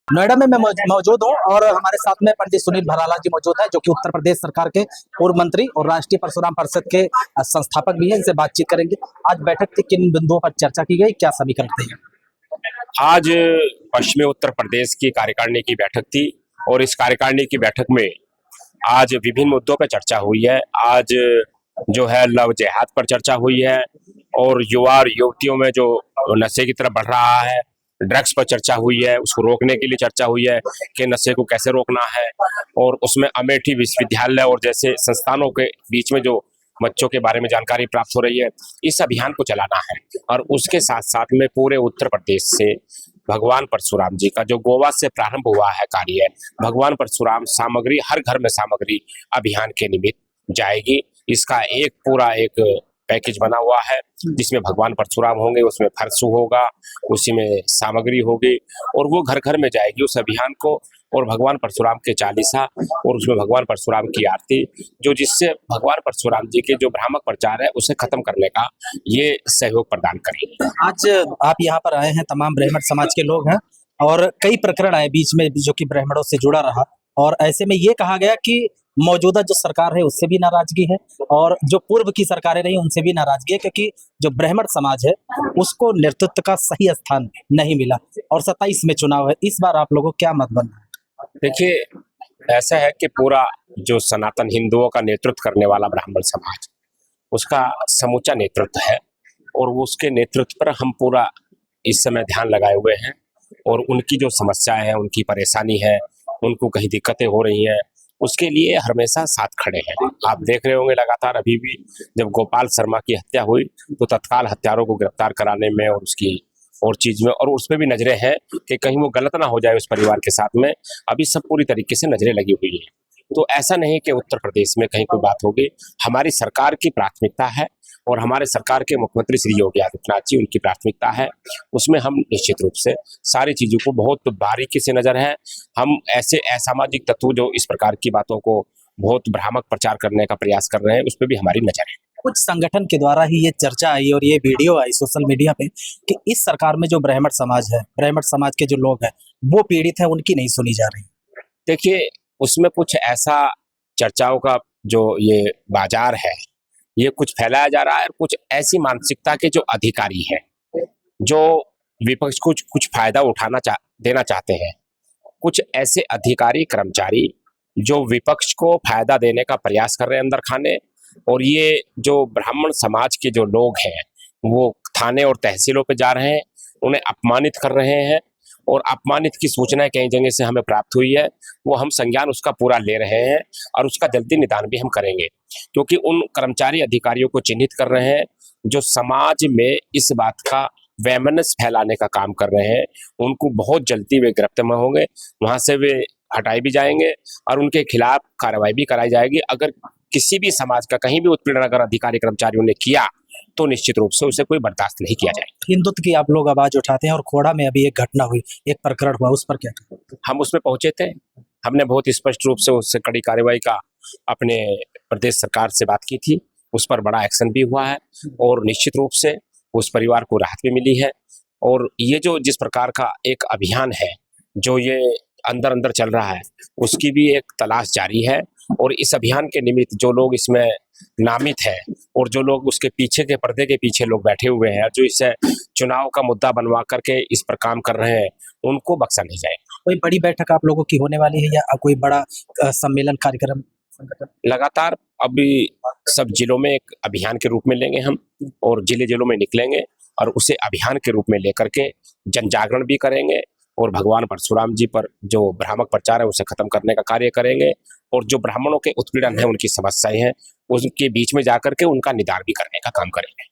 नोएडा में मैं मौजूद हूँ और हमारे साथ में पंडित सुनील भराला जी मौजूद हैं, जो कि उत्तर प्रदेश सरकार के पूर्व मंत्री और राष्ट्रीय परशुराम परिषद के संस्थापक भी हैं। इनसे बातचीत करेंगे। आज बैठक की किन बिंदुओं पर चर्चा की गई, क्या समीकरण थे? आज पश्चिमी उत्तर प्रदेश की कार्यकारिणी की बैठक थी और इस कार्यकारिणी की बैठक में आज विभिन्न मुद्दों पर चर्चा हुई है। आज जो है लव जिहाद पर चर्चा हुई है और युवा और युवतियों में जो नशे की तरफ बढ़ रहा है, ड्रग्स पर चर्चा हुई है, उसको रोकने के लिए चर्चा हुई है कि नशे को कैसे रोकना है। और उसमें अमेठी विश्वविद्यालय और जैसे संस्थानों के बीच में जो बच्चों के बारे में जानकारी प्राप्त हो रही है, इस अभियान को चलाना है। और उसके साथ साथ में पूरे उत्तर प्रदेश से भगवान परशुराम जी का जो गोवा से प्रारंभ हुआ है कार्य, भगवान परशुराम सामग्री हर घर में सामग्री अभियान के निमित्त जाएगी। इसका एक पूरा एक पैकेज बना हुआ है जिसमें भगवान परशुराम होंगे, उसमें फरसू होगा, उसी में सामग्री होगी और वो घर घर में जाएगी उस अभियान को। और भगवान परशुराम के चालीसा और उसमें भगवान परशुराम की आरती, जो जिससे भगवान परशुराम जी के जो भ्रामक प्रचार है उसे खत्म करने का ये सहयोग प्रदान करेंगे। आज आप यहाँ पर आए हैं, तमाम ब्राह्मण समाज के लोग हैं और कई प्रकरण आए बीच में जो कि ब्राह्मणों से जुड़ा रहा, और ऐसे में ये कहा गया कि मौजूदा जो सरकार है उससे भी नाराजगी है और जो पूर्व की सरकारें रही उनसे भी नाराजगी है, क्योंकि जो ब्राह्मण समाज है उसको नेतृत्व का सही स्थान नहीं मिला और 27 में चुनाव है। इस बार आप लोगों को क्या मत बनना है? देखिए, ऐसा है कि पूरा जो सनातन हिंदुओं का नेतृत्व करने वाला ब्राह्मण समाज, उसका समूचा नेतृत्व है और वो उसके नेतृत्व पर हम पूरा इस समय ध्यान लगाए हुए हैं। और उनकी जो समस्याएं हैं, उनकी परेशानी है, उनको कहीं दिक्कतें हो रही हैं, उसके लिए हमेशा साथ खड़े हैं। आप देख रहे होंगे लगातार अभी भी जब गोपाल शर्मा की हत्या हुई तो तत्काल हत्यारों को गिरफ्तार कराने में और उसकी और चीज में और उसमें भी नजरें हैं कि कहीं वो गलत ना हो जाए उस परिवार के साथ में। अभी सब पूरी तरीके से नजरें लगी हुई है। तो ऐसा नहीं कि उत्तर प्रदेश में कहीं कोई बात होगी। हमारी सरकार की प्राथमिकता है और हमारे सरकार के मुख्यमंत्री श्री योगी आदित्यनाथ जी, उनकी प्राथमिकता है। उसमें हम निश्चित रूप से सारी चीजों को बहुत बारीकी से नजर है। हम ऐसे असामाजिक तत्व जो इस प्रकार की बातों को बहुत भ्रामक प्रचार करने का प्रयास कर रहे हैं, उस पर भी हमारी नजर है। कुछ संगठन के द्वारा ही ये चर्चा आई और ये वीडियो आई सोशल मीडिया पे कि इस सरकार में जो ब्राह्मण समाज है, ब्राह्मण समाज के जो लोग हैं वो पीड़ित है, उनकी नहीं सुनी जा रही। देखिए, उसमें कुछ ऐसा चर्चाओं का जो ये बाजार है, ये कुछ फैलाया जा रहा है। कुछ ऐसी मानसिकता के जो अधिकारी हैं, जो विपक्ष को कुछ फायदा देना चाहते हैं, कुछ ऐसे अधिकारी कर्मचारी जो विपक्ष को फायदा देने का प्रयास कर रहे हैं अंदर खाने। और ये जो ब्राह्मण समाज के जो लोग हैं वो थाने और तहसीलों पे जा रहे हैं, उन्हें अपमानित कर रहे हैं। और अपमानित की सूचनाएं कई जगह से हमें प्राप्त हुई है, वो हम संज्ञान उसका पूरा ले रहे हैं और उसका जल्दी निदान भी हम करेंगे, क्योंकि उन कर्मचारी अधिकारियों को चिन्हित कर रहे हैं जो समाज में इस बात का वैमनस्य फैलाने का काम कर रहे हैं। उनको बहुत जल्दी वे गिरफ्तार में होंगे, वहां से वे हटाए भी जाएंगे और उनके खिलाफ कार्रवाई भी कराई जाएगी। अगर किसी भी समाज का कहीं भी उत्पीड़न अगर अधिकारी कर्मचारियों ने किया तो निश्चित रूप से उसे कोई बर्दाश्त नहीं किया जाएगा। हिंदुत्व की आप लोग आवाज उठाते हैं और खोड़ा में अभी एक घटना हुई, एक प्रकरण हुआ, उस पर क्या? हम उसमें पहुंचे थे, हमने बहुत स्पष्ट रूप से उससे कड़ी कार्रवाई का अपने प्रदेश सरकार से बात की थी। उस पर बड़ा एक्शन भी हुआ है और निश्चित रूप से उस परिवार को राहत भी मिली है। और ये जो जिस प्रकार का एक अभियान है जो ये अंदर अंदर चल रहा है, उसकी भी एक तलाश जारी है। और इस अभियान के निमित्त जो लोग इसमें नामित हैं और जो लोग उसके पीछे के पर्दे के पीछे लोग बैठे हुए हैं, जो इसे चुनाव का मुद्दा बनवा करके इस पर काम कर रहे हैं, उनको बख्शा नहीं जाएगा। कोई बड़ी बैठक आप लोगों की होने वाली है या कोई बड़ा सम्मेलन कार्यक्रम? लगातार अभी सब जिलों में एक अभियान के रूप में लेंगे हम और जिलों में निकलेंगे और उसे अभियान के रूप में लेकर के जन जागरण भी करेंगे और भगवान परशुराम जी पर जो भ्रामक प्रचार है उसे खत्म करने का कार्य करेंगे। और जो ब्राह्मणों के उत्पीड़न है, उनकी समस्याएं हैं, उनके बीच में जाकर के उनका निदान भी करने का काम करेंगे।